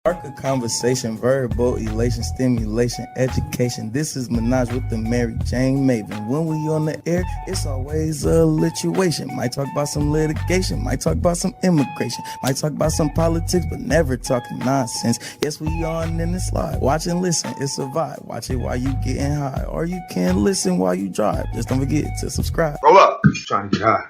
Spark a conversation, verbal elation, stimulation, education. This is Menage with the MenagewiththeMariJayneMaven. When we on the air, it's always a lituation. Might talk about some litigation, might talk about some immigration, might talk about some politics, but never talking nonsense. Yes, we on in the slide. Watch and listen, it's a vibe. Watch it while you getting high, or you can listen while you drive. Just don't forget to subscribe. Roll up. Trying to get high.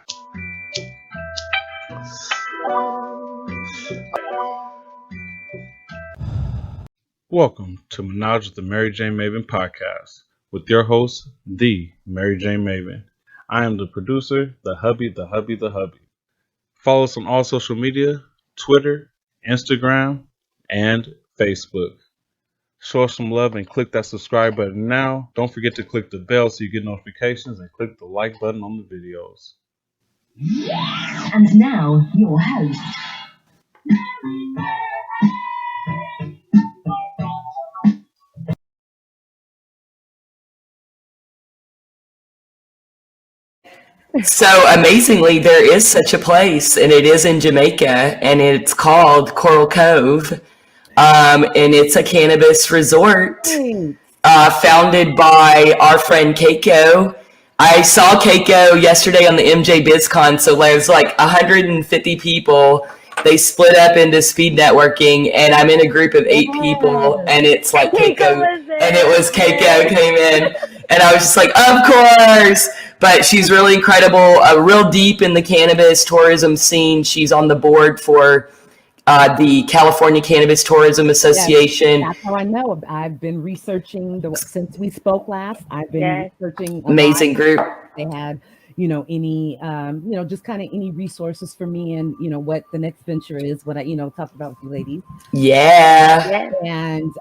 Welcome to Menage with the MenagewiththeMariJayneMaven podcast with your host, the MenagewiththeMariJayneMaven. I am the producer, the hubby. Follow us on all social media, Twitter, Instagram, and Facebook. Show us some love and click that subscribe button now. Don't forget to click the bell so you get notifications and click the like button on the videos. And now, your host. So amazingly, there is such a place, and it is in Jamaica, and it's called Coral Cove, and it's a cannabis resort founded by our friend Keiko. I saw Keiko yesterday on the MJ BizCon, so there's like 150 people. They split up into speed networking, and I'm in a group of 8 people, and it's like Keiko, and it was Keiko came in, and I was just like, of course. But she's really incredible, real deep in the cannabis tourism scene. She's on the board for the California Cannabis Tourism Association. Yes, that's how I know. I've been researching since we spoke last. I've been researching. Amazing group. They had, any, just kind of any resources for me and, what the next venture is, what I, talked about with you ladies. Yeah. And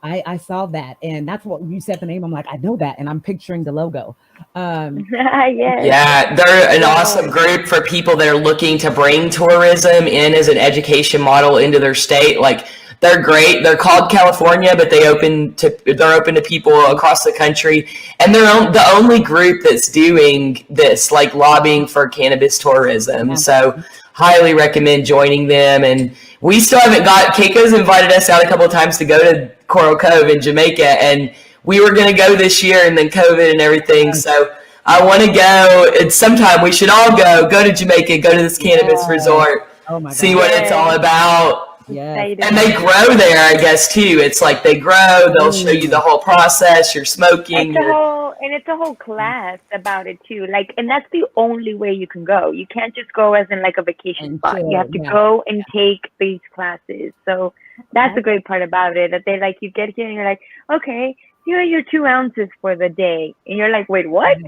I saw that, and that's what you said the name. I'm like, I know that, and I'm picturing the logo. Yeah, they're an awesome group for people that are looking to bring tourism in as an education model into their state. Like, they're great. They're called California, but they're open to people across the country. And they're the only group that's doing this, like lobbying for cannabis tourism. Yeah. So highly recommend joining them. And we still haven't Keiko's invited us out a couple of times to go to Coral Cove in Jamaica, and we were going to go this year, and then COVID and everything. So I want to go. It's sometime we should all go to Jamaica, go to this cannabis resort, see what it's all about. Yeah. And they grow there, I guess, too. It's like they grow. They'll show you the whole process. You're smoking. It's a whole class about it, too. Like, and that's the only way you can go. You can't just go as in like a vacation spot. You have to go and take these classes. So that's the great part about it. That they like, you get here and you're like, okay, here are your 2 ounces for the day. And you're like, wait, what?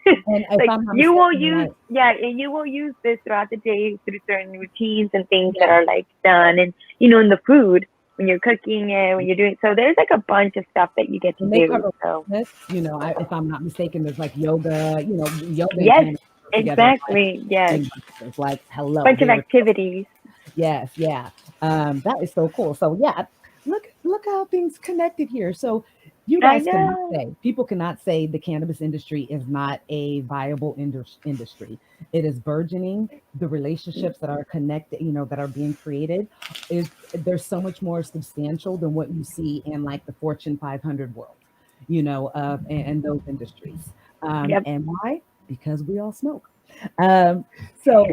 And like you will use and you will use this throughout the day through certain routines and things that are like done, and in the food when you're cooking it, when you're doing, so there's like a bunch of stuff that you get to do. So if I'm not mistaken, there's like yoga, yoga. Yes, exactly. Yes, it's like hello, bunch of activities. Yes, yeah. That is so cool. So yeah, look how things connected here. So you guys people cannot say the cannabis industry is not a viable industry. It is burgeoning. The relationships that are connected, that are being created, there's so much more substantial than what you see in like the Fortune 500 world, and those industries. And why? Because we all smoke. So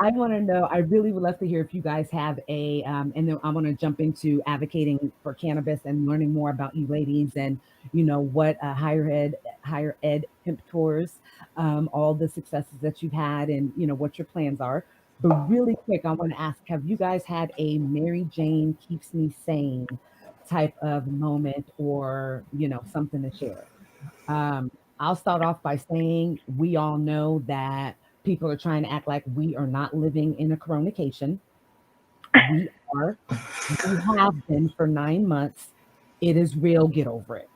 I want to know, I really would love to hear if you guys have and then I want to jump into advocating for cannabis and learning more about you ladies and, what higher ed hemp tours, all the successes that you've had and, what your plans are. But really quick, I want to ask, have you guys had a Mary Jane keeps me sane type of moment or, something to share? I'll start off by saying we all know that people are trying to act like we are not living in a coronation. We are. We have been for 9 months. It is real. Get over it.